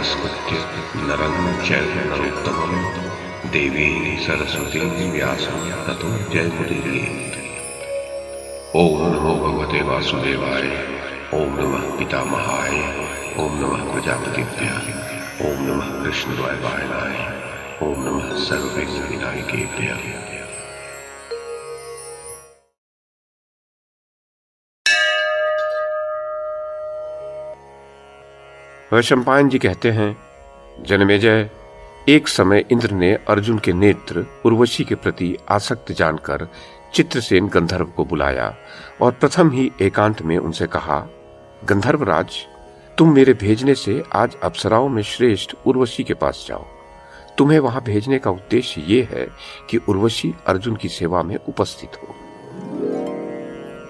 नमस्कृत्य नरं चैव नरोत्तमं देवीं सरस्वतीं व्यासं ततो जयमुदीरयेत्। ओम नमो भगवते वासुदेवाय, ओम नमः पितामहाय, ओम नमः प्रजापतिभ्यः, ओम नमः कृष्णद्वैपायनाय, ओम नमः सर्वविघ्नविनायकेभ्यः। वैशंपायन जी कहते हैं, जनमेजय, एक समय इंद्र ने अर्जुन के नेत्र उर्वशी के प्रति आसक्त जानकर चित्रसेन गंधर्व को बुलाया और प्रथम ही एकांत में उनसे कहा, गंधर्वराज, तुम मेरे भेजने से आज अप्सराओं में श्रेष्ठ उर्वशी के पास जाओ। तुम्हें वहां भेजने का उद्देश्य ये है कि उर्वशी अर्जुन की सेवा में उपस्थित हो।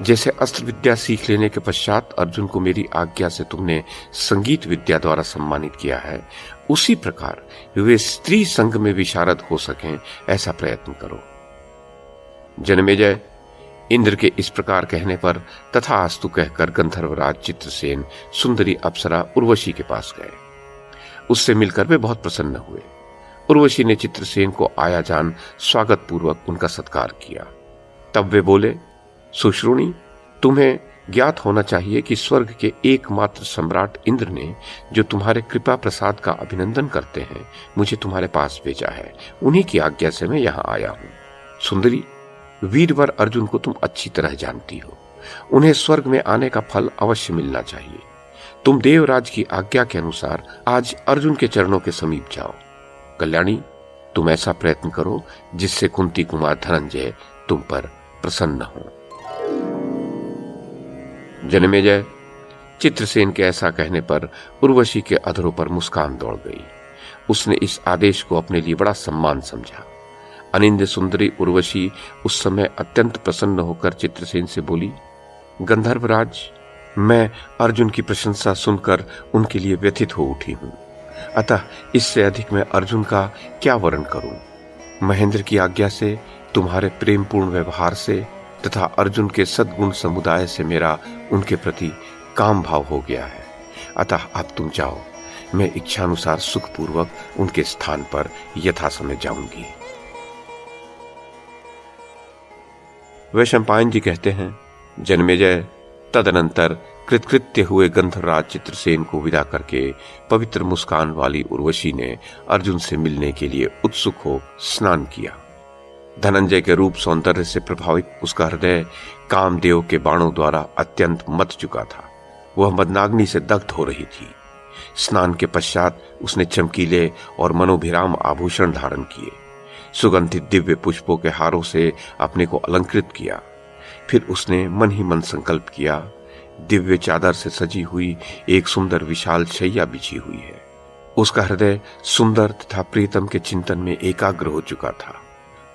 जैसे अस्त्र विद्या सीख लेने के पश्चात अर्जुन को मेरी आज्ञा से तुमने संगीत विद्या द्वारा सम्मानित किया है, उसी प्रकार वे स्त्री संग में विशारद हो सकें, ऐसा प्रयत्न करो। जनमेजय, इंद्र के इस प्रकार कहने पर तथास्तु कहकर गंधर्वराज चित्रसेन सुंदरी अप्सरा उर्वशी के पास गए। उससे मिलकर वे बहुत प्रसन्न हुए। उर्वशी ने चित्रसेन को आया जान स्वागत पूर्वक उनका सत्कार किया। तब वे बोले, सुश्रुणी, तुम्हें ज्ञात होना चाहिए कि स्वर्ग के एकमात्र सम्राट इंद्र ने, जो तुम्हारे कृपा प्रसाद का अभिनंदन करते हैं, मुझे तुम्हारे पास भेजा है। उन्हीं की आज्ञा से मैं यहाँ आया हूँ। सुंदरी, वीरवर अर्जुन को तुम अच्छी तरह जानती हो। उन्हें स्वर्ग में आने का फल अवश्य मिलना चाहिए। तुम देवराज की आज्ञा के अनुसार आज अर्जुन के चरणों के समीप जाओ। कल्याणी, तुम ऐसा प्रयत्न करो जिससे कुंती कुमार धनंजय तुम पर प्रसन्न हो। जनमेजय, चित्रसेन के ऐसा कहने पर उर्वशी के अधरों पर मुस्कान दौड़ गई। उसने इस आदेश को अपने लिए बड़ा सम्मान समझा। अनिंद्य सुंदरी उर्वशी उस समय अत्यंत प्रसन्न होकर चित्रसेन से बोली, गंधर्वराज, मैं अर्जुन की प्रशंसा सुनकर उनके लिए व्यथित हो उठी हूं। अतः इससे अधिक मैं अर्जुन का क्या वर्णन करूं। महेंद्र की आज्ञा से, तुम्हारे प्रेमपूर्ण व्यवहार से तथा अर्जुन के सद्गुण समुदाय से मेरा उनके प्रति काम भाव हो गया है। अतः अब तुम जाओ, मैं इच्छानुसार सुखपूर्वक उनके स्थान पर यथासमय जाऊंगी। वैशंपायन जी कहते हैं, जनमेजय, तदनंतर कृतकृत्य हुए गंधर्वराज चित्रसेन को विदा करके पवित्र मुस्कान वाली उर्वशी ने अर्जुन से मिलने के लिए उत्सुक हो स्नान किया। धनंजय के रूप सौंदर्य से प्रभावित उसका हृदय कामदेव के बाणों द्वारा अत्यंत मत चुका था। वह मदनाग्नि से दग्ध हो रही थी। स्नान के पश्चात उसने चमकीले और मनोभिराम आभूषण धारण किए, सुगंधित दिव्य पुष्पों के हारों से अपने को अलंकृत किया। फिर उसने मन ही मन संकल्प किया, दिव्य चादर से सजी हुई एक सुंदर विशाल शैया बिछी हुई है। उसका हृदय सुंदर तथा प्रीतम के चिंतन में एकाग्र हो चुका था।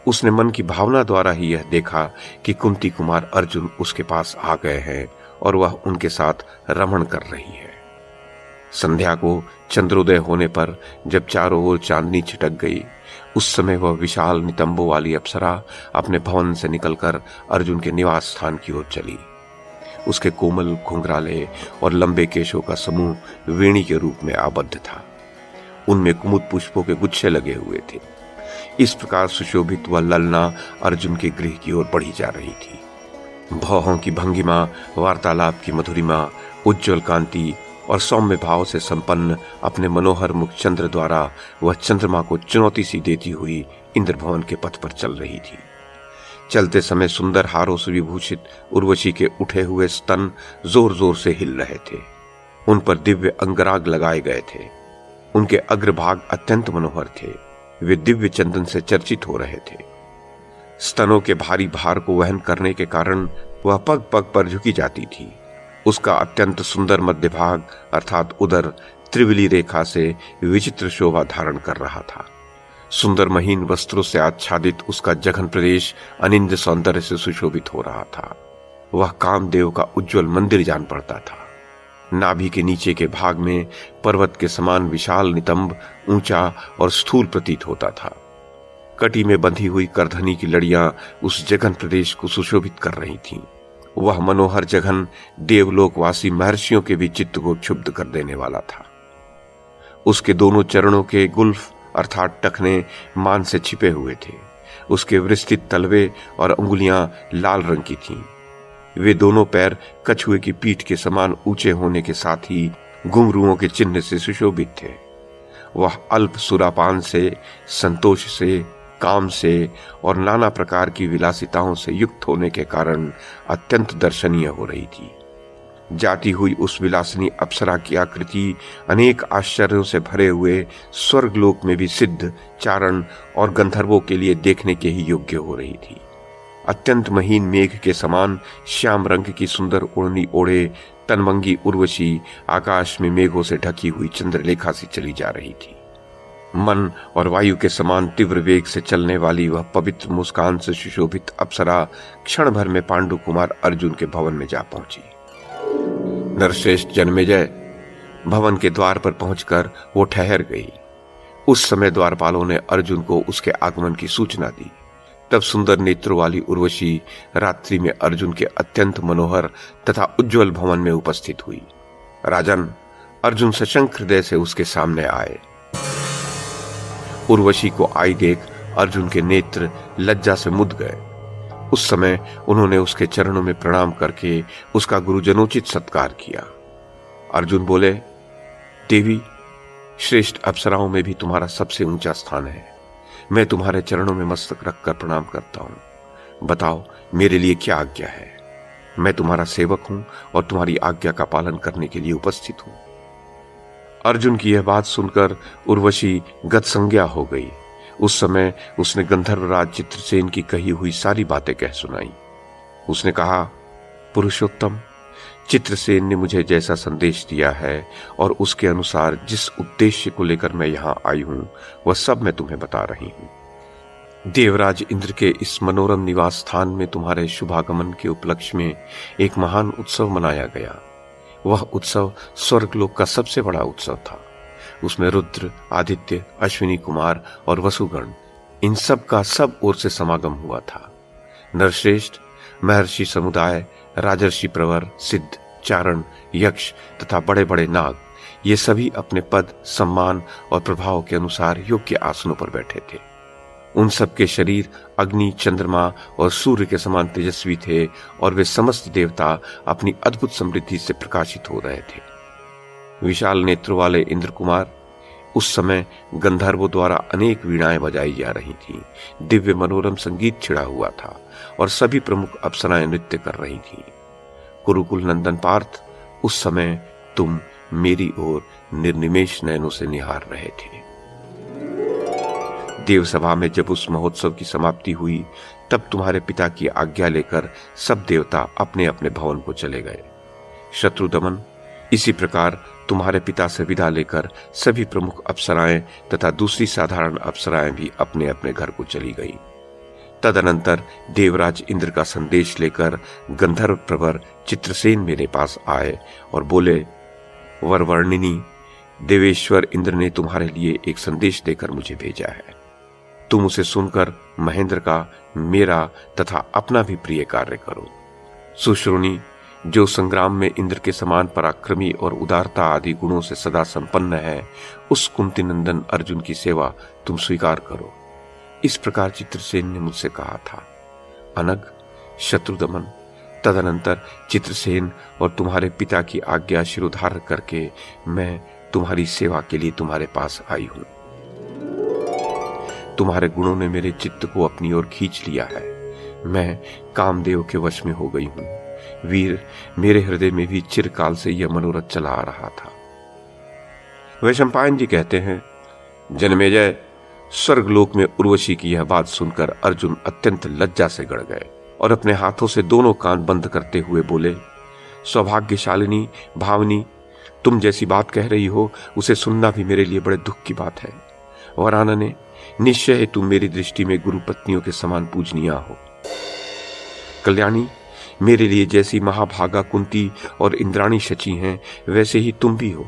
उसने मन की भावना द्वारा ही यह देखा कि कुंती कुमार अर्जुन उसके पास आ गए हैं और वह उनके साथ रमण कर रही है। संध्या को चंद्रोदय होने पर जब चारों ओर चांदनी छिटक गई, उस समय वह विशाल नितंबों वाली अप्सरा अपने भवन से निकलकर अर्जुन के निवास स्थान की ओर चली। उसके कोमल घुंघराले और लंबे केशों का समूह वेणी के रूप में आबद्ध था। उनमें कुमुद पुष्पों के गुच्छे लगे हुए थे। इस प्रकार सुशोभित व ललना अर्जुन के गृह की ओर बढ़ी जा रही थी। भौहों की भंगिमा, वार्तालाप की मधुरिमा, उज्ज्वल कांति और सौम्य भाव से संपन्न अपने मनोहर मुख चंद्र द्वारा वह चंद्रमा को चुनौती सी देती हुई इंद्र भवन के पथ पर चल रही थी। चलते समय सुंदर हारों से विभूषित उर्वशी के उठे हुए स्तन जोर जोर से हिल रहे थे। उन पर दिव्य अंगराग लगाए गए थे। उनके अग्रभाग अत्यंत मनोहर थे। वे दिव्य चंदन से चर्चित हो रहे थे। स्तनों के भारी भार को वहन करने के कारण वह पग पग पर झुकी जाती थी। उसका अत्यंत सुंदर मध्य भाग अर्थात उदर त्रिविली रेखा से विचित्र शोभा धारण कर रहा था। सुंदर महीन वस्त्रों से आच्छादित उसका जघन प्रदेश अनिंद्य सौंदर्य से सुशोभित हो रहा था। वह कामदेव का उज्ज्वल मंदिर जान पड़ता था। नाभि के नीचे के भाग में पर्वत के समान विशाल नितंब ऊंचा और स्थूल प्रतीत होता था। कटी में बंधी हुई करधनी की लड़ियां उस जघन प्रदेश को सुशोभित कर रही थीं। वह मनोहर जघन देवलोकवासी महर्षियों के भी चित्त को क्षुब्ध कर देने वाला था। उसके दोनों चरणों के गुल्फ अर्थात टखने मान से छिपे हुए थे। उसके विस्तृत तलवे और अंगुलियां लाल रंग की थीं। वे दोनों पैर कछुए की पीठ के समान ऊंचे होने के साथ ही घुंघरुओं के चिन्ह से सुशोभित थे। वह अल्प सुरापान से, संतोष से, काम से और नाना प्रकार की विलासिताओं से युक्त होने के कारण अत्यंत दर्शनीय हो रही थी। जाती हुई उस विलासिनी अप्सरा की आकृति अनेक आश्चर्यों से भरे हुए स्वर्गलोक में भी सिद्ध, चारण और गंधर्वों के लिए देखने के ही योग्य हो रही थी। अत्यंत महीन मेघ के समान श्याम रंग की सुंदर ओढ़नी ओढ़े तनमंगी उर्वशी आकाश में मेघों से ढकी हुई चंद्रलेखा सी चली जा रही थी। मन और वायु के समान तीव्र वेग से चलने वाली वह पवित्र मुस्कान से सुशोभित अप्सरा क्षण भर में पांडु कुमार अर्जुन के भवन में जा पहुंची। नरश्रेष्ठ जन्मेजय भवन के द्वार पर पहुंचकर वो ठहर गई। उस समय द्वारपालों ने अर्जुन को उसके आगमन की सूचना दी। तब सुंदर नेत्रों वाली उर्वशी रात्रि में अर्जुन के अत्यंत मनोहर तथा उज्जवल भवन में उपस्थित हुई। राजन, अर्जुन सशंक हृदय से उसके सामने आए। उर्वशी को आई देख अर्जुन के नेत्र लज्जा से मुद गए। उस समय उन्होंने उसके चरणों में प्रणाम करके उसका गुरुजनोचित सत्कार किया। अर्जुन बोले, देवी, श्रेष्ठ अप्सराओं में भी तुम्हारा सबसे ऊंचा स्थान है। मैं तुम्हारे चरणों में मस्तक रखकर प्रणाम करता हूं। बताओ, मेरे लिए क्या आज्ञा है? मैं तुम्हारा सेवक हूं और तुम्हारी आज्ञा का पालन करने के लिए उपस्थित हूं। अर्जुन की यह बात सुनकर उर्वशी गतसंज्ञा हो गई। उस समय उसने गंधर्वराज चित्रसेन की कही हुई सारी बातें कह सुनाई। उसने कहा, पुरुषोत्तम, चित्रसेन ने मुझे जैसा संदेश दिया है और उसके अनुसार जिस उद्देश्य को लेकर मैं यहाँ आई हूँ वह सब मैं तुम्हें बता रही हूँ। देवराज इंद्र के इस मनोरम निवास स्थान में तुम्हारे शुभागमन के उपलक्ष्य में एक महान उत्सव मनाया गया। वह उत्सव स्वर्गलोक का सबसे बड़ा उत्सव था। उसमें रुद्र, आदित्य, अश्विनी कुमार और वसुगण, इन सब का सब ओर से समागम हुआ था। नरश्रेष्ठ, महर्षि समुदाय, राजर्षि प्रवर, सिद्ध, चारण, यक्ष तथा बड़े बड़े नाग, ये सभी अपने पद, सम्मान और प्रभाव के अनुसार योग्य आसनों पर बैठे थे। उन सबके शरीर अग्नि, चंद्रमा और सूर्य के समान तेजस्वी थे और वे समस्त देवता अपनी अद्भुत समृद्धि से प्रकाशित हो रहे थे। विशाल नेत्रों वाले इंद्र कुमार, उस समय गंधर्वों द्वारा अनेक वीणाएं बजाई जा रही थीं। दिव्य मनोरम संगीत छिड़ा हुआ था और सभी प्रमुख अप्सराएं नृत्य कर रही थीं। कुरुकुल नंदन पार्थ, उस समय तुम मेरी ओर निर्निमेष नयनों से निहार रहे थे। देवसभा में जब उस महोत्सव की समाप्ति हुई तब तुम्हारे पिता की आज्ञा लेकर सब देवता अपने अपने भवन को चले गए। शत्रुदमन, इसी प्रकार तुम्हारे पिता से विदा लेकर सभी प्रमुख अप्सराएं तथा दूसरी साधारण अप्सराएं भी अपने अपने घर को चली गई। तदनंतर देवराज इंद्र का संदेश लेकर गंधर्व प्रवर चित्रसेन मेरे पास आए और बोले, वरवर्णिनी, देवेश्वर इंद्र ने तुम्हारे लिए एक संदेश देकर मुझे भेजा है। तुम उसे सुनकर महेंद्र का, मेरा तथा अपना भी प्रिय कार्य करो। सुश्रुणी, जो संग्राम में इंद्र के समान पराक्रमी और उदारता आदि गुणों से सदा संपन्न है, उस कुंती नंदन अर्जुन की सेवा तुम स्वीकार करो। इस प्रकार चित्रसेन ने मुझसे कहा था। अनग, शत्रुदमन, तदनंतर चित्रसेन और तुम्हारे पिता की आज्ञा शिरोधार्य करके मैं तुम्हारी सेवा के लिए तुम्हारे पास आई हूं। तुम्हारे गुणों ने मेरे चित्त को अपनी ओर खींच लिया है। मैं कामदेव के वश में हो गई हूं। वीर, मेरे हृदय में भी चिरकाल से यह मनोरथ चला आ रहा था। वैशंपायन जी कहते हैं, जन्मेजय, स्वर्गलोक में उर्वशी की यह बात सुनकर अर्जुन अत्यंत लज्जा से गड़ गए और अपने हाथों से दोनों कान बंद करते हुए बोले, सौभाग्यशालिनी भावनी, तुम जैसी बात कह रही हो उसे सुनना भी मेरे लिए बड़े दुख की बात है। वरानने, निश्चय तुम मेरी दृष्टि में गुरु पत्नियों के समान पूजनीय हो। कल्याणी, मेरे लिए जैसी महाभागा कुंती और इंद्राणी शची हैं, वैसे ही तुम भी हो।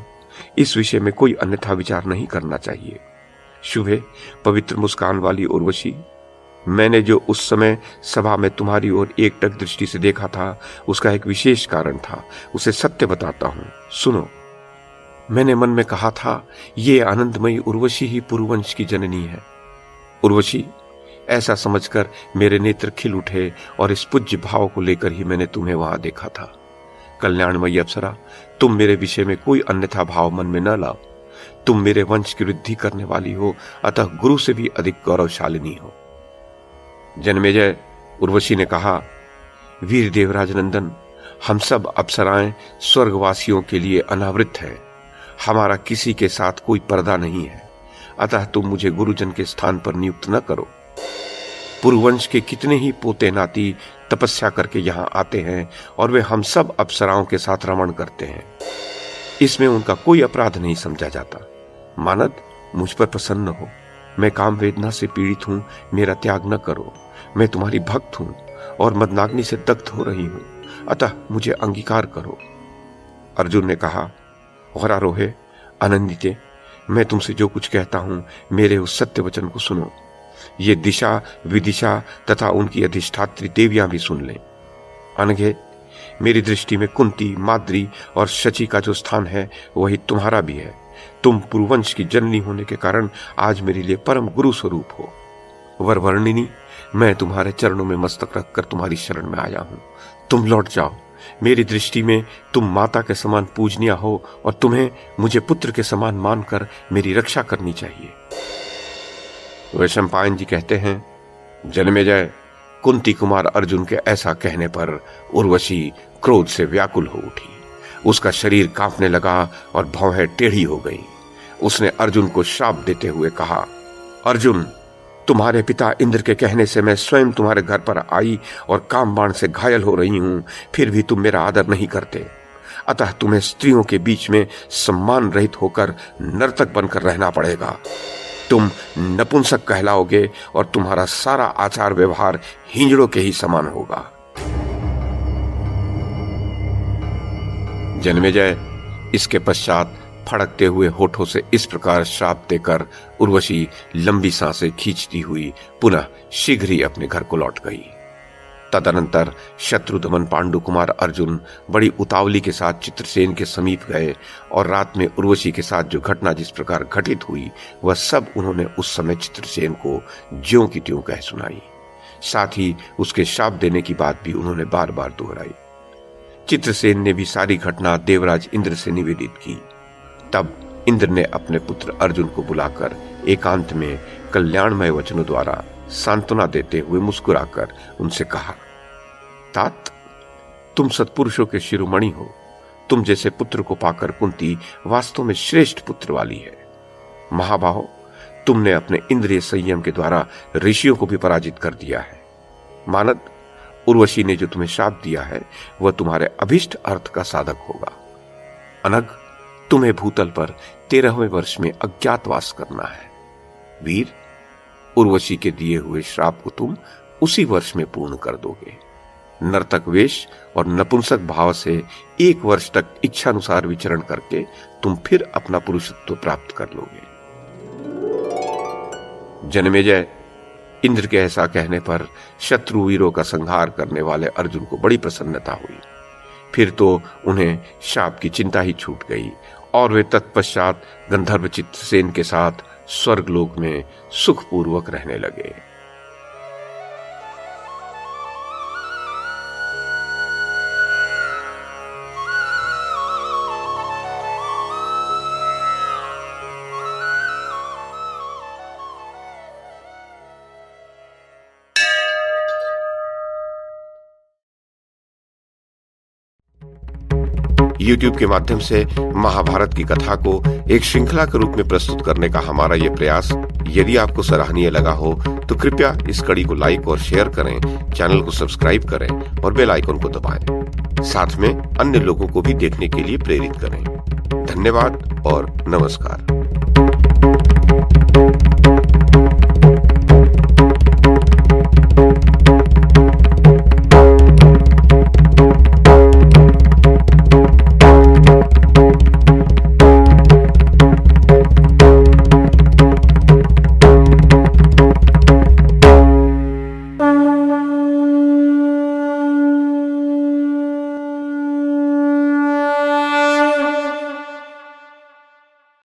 इस विषय में कोई अन्यथा विचार नहीं करना चाहिए। शुभे, पवित्र मुस्कान वाली उर्वशी, मैंने जो उस समय सभा में तुम्हारी ओर एकटक दृष्टि से देखा था उसका एक विशेष कारण था। उसे सत्य बताता हूं, सुनो। मैंने मन में कहा था ये आनंदमयी उर्वशी ही पुरुवंश की जननी है। उर्वशी, ऐसा समझकर मेरे नेत्र खिल उठे और इस पूज्य भाव को लेकर ही मैंने तुम्हें वहां देखा था। कल्याणमयी अप्सरा, तुम मेरे विषय में कोई अन्यथा भाव मन में न लाओ। तुम मेरे वंश की वृद्धि करने वाली हो, अतः गुरु से भी अधिक गौरवशालिनी हो। जन्मेजय, उर्वशी ने कहा, वीर देवराज नंदन, हम सब अप्सराएं स्वर्गवासियों के लिए अनावृत हैं। हमारा किसी के साथ कोई पर्दा नहीं है, अतः तुम मुझे गुरुजन के स्थान पर नियुक्त न करो। पुरुवंश के कितने ही पोते नाती तपस्या करके यहाँ आते हैं और वे हम सब अप्सराओं के साथ रमण करते हैं। इसमें उनका कोई अपराध नहीं समझा जाता। मानद, मुझ पर प्रसन्न हो। मैं काम वेदना से पीड़ित हूं, मेरा त्याग न करो। मैं तुम्हारी भक्त हूं और मदनाग्नि से दग्ध हो रही हूं, अतः मुझे अंगीकार करो। अर्जुन ने कहा, वरारोहे, आनंदिते, मैं तुमसे जो कुछ कहता हूं मेरे उस सत्य वचन को सुनो। ये दिशा, विदिशा तथा उनकी अधिष्ठात्री देवियां भी सुन लें। अनघे, मेरी दृष्टि में कुंती, माद्री और शची का जो स्थान है वही तुम्हारा भी है। तुम पुरुवंश की जननी होने के कारण आज मेरे लिए परम गुरु स्वरूप हो। वरवर्णिनी, मैं तुम्हारे चरणों में मस्तक रखकर तुम्हारी शरण में आया हूं। तुम लौट जाओ। मेरी दृष्टि में तुम माता के समान पूजनीय हो और तुम्हें मुझे पुत्र के समान मानकर मेरी रक्षा करनी चाहिए। वैशंपायन जी कहते हैं, जन्मेजय, कुंती कुमार अर्जुन के ऐसा कहने पर उर्वशी क्रोध से व्याकुल हो उठी। उसका शरीर कांपने लगा और भौहें टेढ़ी हो गई। उसने अर्जुन को श्राप देते हुए कहा, अर्जुन, तुम्हारे पिता इंद्र के कहने से मैं स्वयं तुम्हारे घर पर आई और काम बाण से घायल हो रही हूं, फिर भी तुम मेरा आदर नहीं करते। अतः तुम्हें स्त्रियों के बीच में सम्मान रहित होकर नर्तक बनकर रहना पड़ेगा। तुम नपुंसक कहलाओगे और तुम्हारा सारा आचार व्यवहार हिंजड़ों के ही समान होगा। जन्मेजय इसके पश्चात फड़कते हुए होठों से इस प्रकार श्राप देकर उर्वशी लंबी सांसें खींचती हुई पुनः शीघ्र ही अपने घर को लौट गई। तदनंतर शत्रुदमन पांडु कुमार अर्जुन बड़ी उतावली के साथ चित्रसेन के समीप गए और रात में उर्वशी के साथ जो घटना जिस प्रकार घटित हुई वह सब उन्होंने उस समय चित्रसेन को ज्यों की त्यों कह सुनाई। साथ ही उसके शाप देने की बात भी उन्होंने बार बार दोहराई। चित्रसेन ने भी सारी घटना देवराज इंद्र से निवेदित की। तब इंद्र ने अपने पुत्र अर्जुन को बुलाकर एकांत में कल्याणमय वचनों द्वारा सांत्वना देते हुए मुस्कुराकर उनसे कहा, तात, तुम सत्पुरुषों के शिरोमणि हो। तुम जैसे पुत्र को पाकर कुंती वास्तव में श्रेष्ठ पुत्र वाली है। महाबाहो, तुमने अपने इंद्रिय संयम के द्वारा ऋषियों को भी पराजित कर दिया है। मानद, उर्वशी ने जो तुम्हें शाप दिया है वह तुम्हारे अभिष्ट अर्थ का साधक होगा। अनग, तुम्हें भूतल पर 13वें वर्ष में अज्ञातवास करना है। वीर, उर्वशी के दिए हुए श्राप को तुम उसी वर्ष में पूर्ण कर दोगे। नर्तक वेश और नपुंसक भाव से 1 वर्ष तक इच्छानुसार विचरण करके तुम फिर अपना पुरुषत्व प्राप्त कर लोगे। जन्मेजय, इंद्र के ऐसा कहने पर शत्रु वीरों का संहार करने वाले अर्जुन को बड़ी प्रसन्नता हुई। फिर तो उन्हें शाप की चिंता ही छूट गई और वे तत्पश्चात गंधर्व चित्रसेन के साथ स्वर्गलोक में सुखपूर्वक रहने लगे। YouTube के माध्यम से महाभारत की कथा को एक श्रृंखला के रूप में प्रस्तुत करने का हमारा ये प्रयास यदि आपको सराहनीय लगा हो तो कृपया इस कड़ी को लाइक और शेयर करें, चैनल को सब्सक्राइब करें और बेल आइकन को दबाएं। साथ में अन्य लोगों को भी देखने के लिए प्रेरित करें। धन्यवाद और नमस्कार।